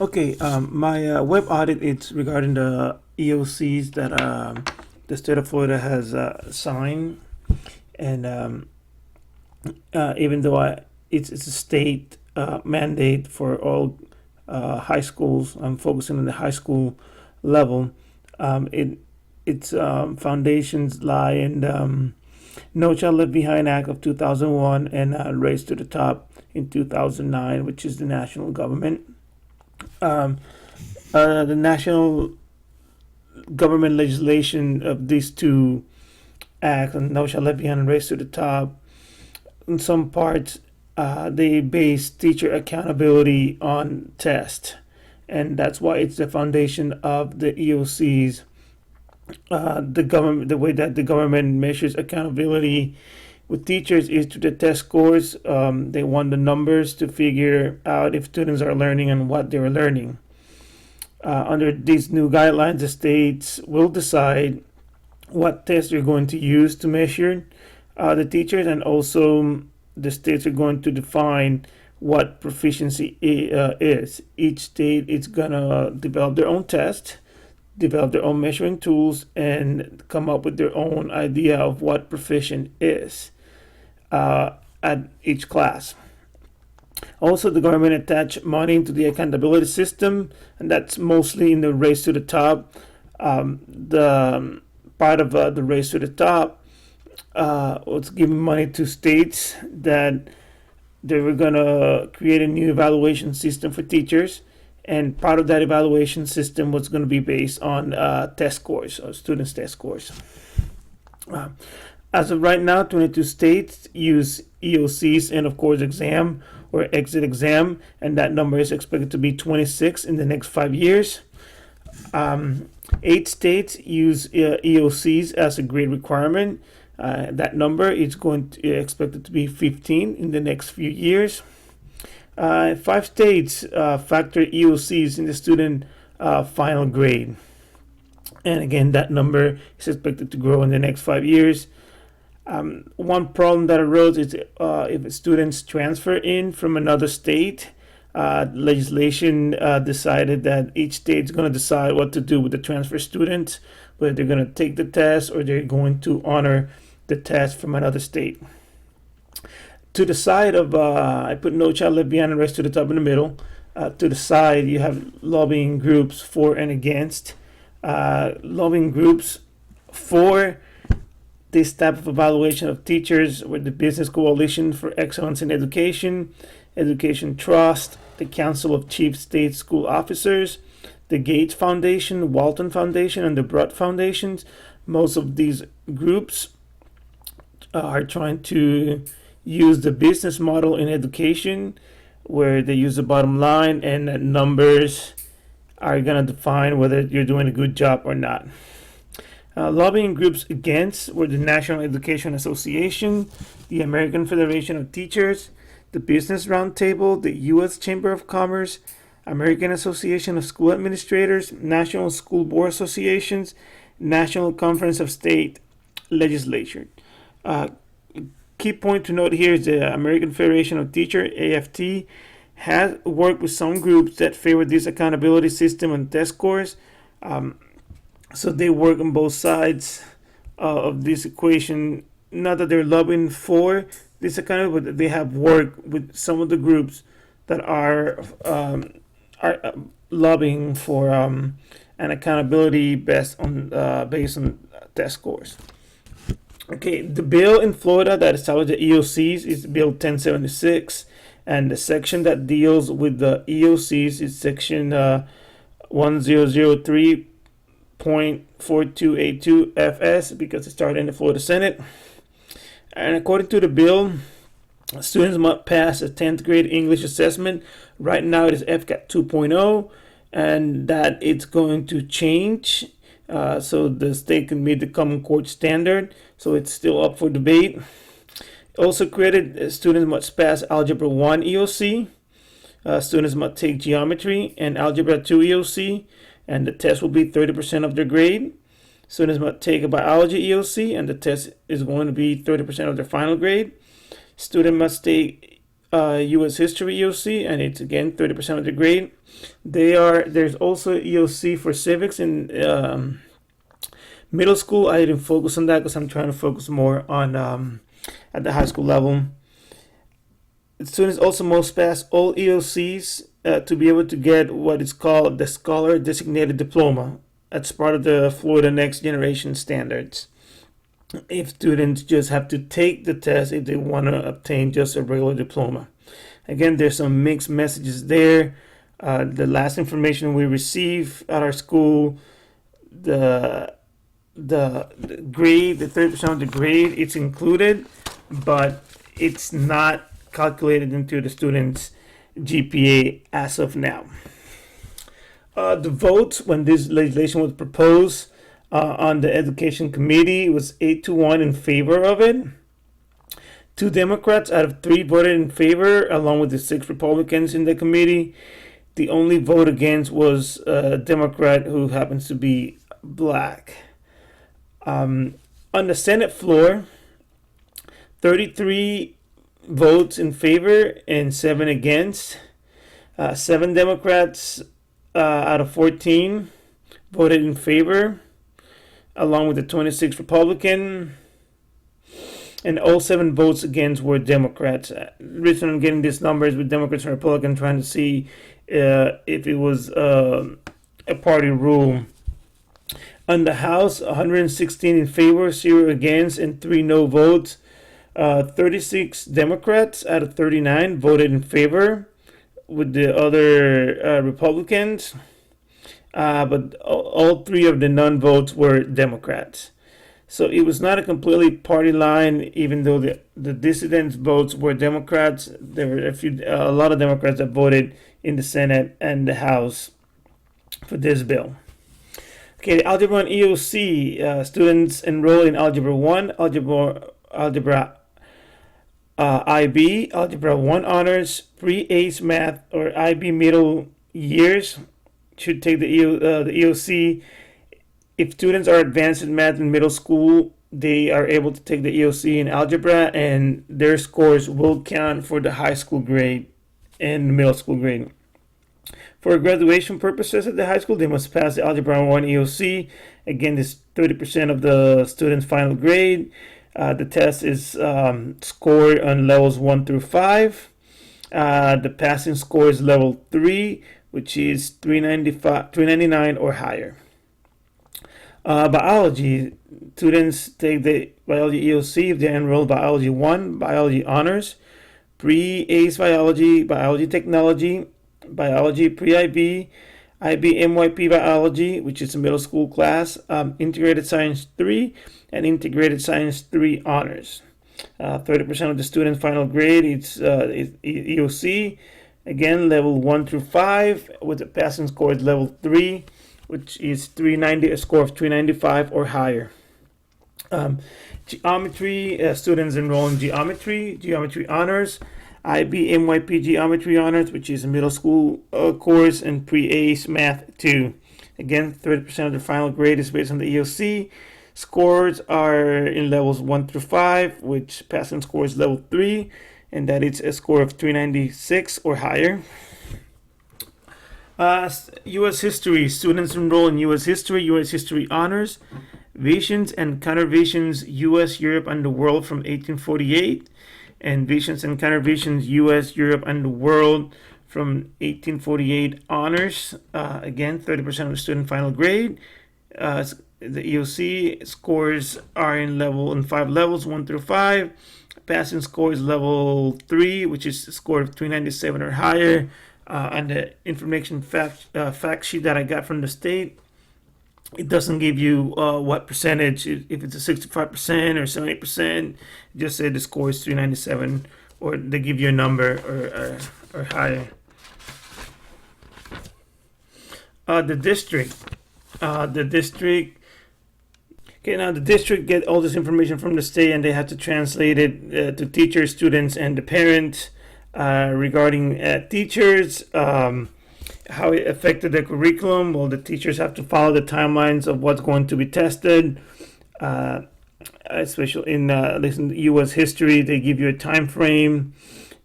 Okay, my web audit is regarding the EOCs that the state of Florida has signed, and even though it's a state mandate for all high schools, I'm focusing on the high school level. Its foundations lie in the No Child Left Behind Act of 2001 and Race to the Top in 2009, which is the national government. Um, the national government legislation of these two acts, and No Child Left Behind and Race to the Top, in some parts, they base teacher accountability on test, and that's why it's the foundation of the EOCs. The government, the way that the government measures accountability with teachers is to the test scores. They want the numbers to figure out if students are learning and what they're learning. Under these new guidelines, the states will decide what tests you're going to use to measure the teachers, and also the states are going to define what proficiency is. Each state is gonna develop their own test, develop their own measuring tools, and come up with their own idea of what proficient is at each class. Also, the government attach money to the accountability system, and that's mostly in the Race to the Top. The part of the Race to the Top was giving money to states that they were going to create a new evaluation system for teachers, and part of that evaluation system was going to be based on test scores, or students' test scores. Uh, as of right now, 22 states use EOCs and, of course, exam or exit exam, and that number is expected to be 26 in the next 5 years. 8 states use EOCs as a grade requirement. That number is going to expected to be 15 in the next few years. 5 states factor EOCs in the student final grade, and again, that number is expected to grow in the next 5 years. One problem that arose is if students transfer in from another state. Legislation decided that each state is going to decide what to do with the transfer students, whether they're going to take the test or they're going to honor the test from another state. To the side of, I put No Child Left Behind and Race to the Top in the middle. To the side, you have lobbying groups for and against. Lobbying groups for this type of evaluation of teachers with the Business Coalition for Excellence in Education, Education Trust, the Council of Chief State School Officers, the Gates Foundation, Walton Foundation, and the Broad Foundations. Most of these groups are trying to use the business model in education, where they use the bottom line and that numbers are going to define whether you're doing a good job or not. Lobbying groups against were the National Education Association, the American Federation of Teachers, the Business Roundtable, the U.S. Chamber of Commerce, American Association of School Administrators, National School Board Associations, National Conference of State Legislature. Key point to note here is the American Federation of Teachers, AFT, has worked with some groups that favor this accountability system and test scores. So they work on both sides of this equation. Not that they're lobbying for this accountability, but they have worked with some of the groups that are lobbying for an accountability based on test scores. Okay, the bill in Florida that established the EOCs is Bill 1076, and the section that deals with the EOCs is Section 1003.4282 FS, because it started in the Florida Senate. And according to the bill, students must pass a 10th grade English assessment. Right now it is FCAT 2.0, and that it's going to change so the state can meet the Common Core standard. So it's still up for debate. Also created, students must pass Algebra 1 EOC. Students must take Geometry and Algebra 2 EOC, and the test will be 30% of their grade. Students must take a Biology EOC, and the test is going to be 30% of their final grade. Students must take U.S. History EOC, and it's again 30% of the grade. There's also EOC for civics in middle school. I didn't focus on that because I'm trying to focus more on at the high school level. Students also must pass all EOCs to be able to get what is called the Scholar Designated Diploma. That's part of the Florida Next Generation standards. If students just have to take the test if they want to obtain just a regular diploma. Again, there's some mixed messages there. The last information we receive at our school, the grade, the 30% of the grade, it's included, but it's not calculated into the student's GPA as of now. The votes when this legislation was proposed on the education committee was 8-1 in favor of it. 2 Democrats out of 3 voted in favor, along with the 6 Republicans in the committee. The only vote against was a Democrat who happens to be black. On the Senate floor, 33 votes in favor and 7 against. 7 Democrats out of 14 voted in favor, along with the 26 Republican, and all 7 votes against were Democrats. The reason I'm getting these numbers with Democrats and Republicans, trying to see if it was a party rule. On the House, 116 in favor, 0 against, and 3 no votes. 36 Democrats out of 39 voted in favor, with the other Republicans. But all 3 of the non-votes were Democrats. So it was not a completely party line, even though the dissident votes were Democrats. There were a lot of Democrats that voted in the Senate and the House for this bill. Okay, the Algebra 1 EOC, students enroll in Algebra 1, Algebra IB, Algebra 1 Honors, Pre-ACE Math, or IB Middle Years should take the EOC. If students are advanced in math in middle school, they are able to take the EOC in algebra, and their scores will count for the high school grade and the middle school grade. For graduation purposes at the high school, they must pass the Algebra 1 EOC. Again, this is 30% of the student's final grade. The test is scored on levels 1 through 5. The passing score is level 3, which is 399 or higher. Biology, students take the biology EOC if they enroll biology 1, biology honors, pre-ACE biology, biology technology, biology pre-IB, IB MYP biology, which is a middle school class, integrated science 3, and integrated science 3 honors. 30% of the student's final grade is EOC. Again, level 1 through 5, with the passing score is level 3, which is 390, a score of 395 or higher. Geometry, students enroll in geometry honors, IB MYP geometry honors, which is a middle school course, and pre-ACE math 2. Again, 30% of the final grade is based on the EOC. Scores are in levels 1 through 5, which passing score is level 3, and that is a score of 396 or higher. U.S. History, students enroll in U.S. History honors, Visions and Countervisions, U.S., Europe, and the World from 1848, and Visions and Countervisions, U.S., Europe, and the World from 1848 honors. Again, 30% of the student final grade. The EOC scores are in 5 levels, 1 through 5. Passing score is level 3, which is a score of 397 or higher. And the information fact sheet that I got from the state, it doesn't give you what percentage, if it's a 65% or 70%. It just said the score is 397, or they give you a number or higher. The district. Okay, now the district get all this information from the state, and they have to translate it to teachers, students, and the parents. Regarding teachers, how it affected the curriculum. Well, the teachers have to follow the timelines of what's going to be tested. Especially in U.S. history, they give you a time frame.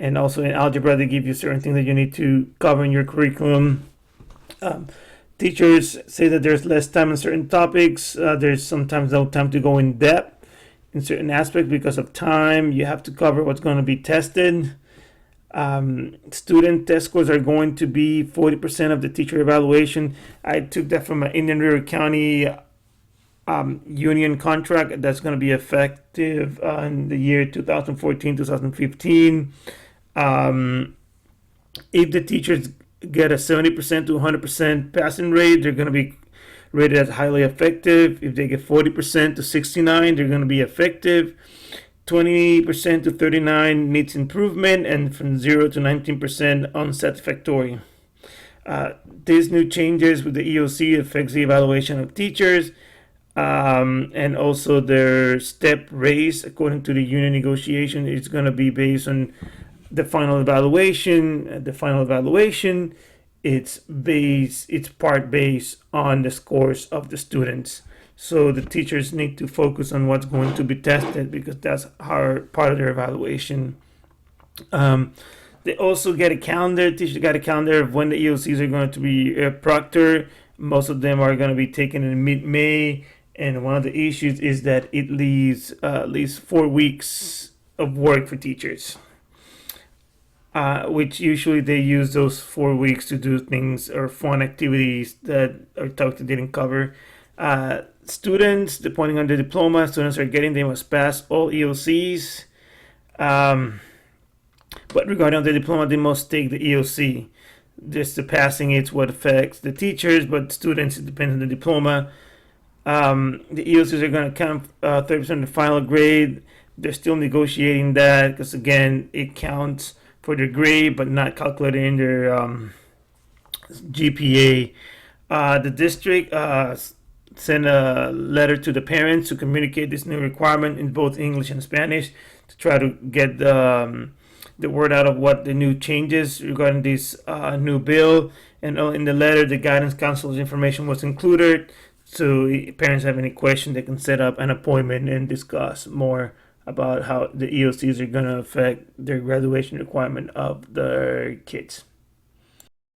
And also in algebra, they give you certain things that you need to cover in your curriculum. Teachers say that there's less time on certain topics. There's sometimes no time to go in depth in certain aspects because of time. You have to cover what's going to be tested. Student test scores are going to be 40% of the teacher evaluation. I took that from an Indian River County union contract that's going to be effective in the year 2014-2015. If the teachers get a 70% to 100% passing rate, they're going to be rated as highly effective. If they get 40% to 69, they're going to be effective. 20% to 39 needs improvement, and from 0 to 19% unsatisfactory. These new changes with the EOC affects the evaluation of teachers, and also their step raise according to the union negotiation is going to be based on the final evaluation. The final evaluation, it's part based on the scores of the students. So the teachers need to focus on what's going to be tested because that's part of their evaluation. They also get a calendar. Teachers got a calendar of when the EOCs are going to be proctored. Most of them are going to be taken in mid-May. And one of the issues is that it leaves at least 4 weeks of work for teachers, which usually they use those 4 weeks to do things or fun activities that our talk didn't cover. Students, depending on the diploma, students are getting, they must pass all EOCs. But regarding the diploma, they must take the EOC. Just the passing, it's what affects the teachers, but students, it depends on the diploma. The EOCs are going to count 30% of the final grade. They're still negotiating that because, again, it counts for their grade, but not calculated in their GPA. The district sent a letter to the parents to communicate this new requirement in both English and Spanish to try to get the word out of what the new changes regarding this new bill. And in the letter, the guidance counselor's information was included. So if parents have any questions, they can set up an appointment and discuss more about how the EOCs are going to affect their graduation requirement of their kids.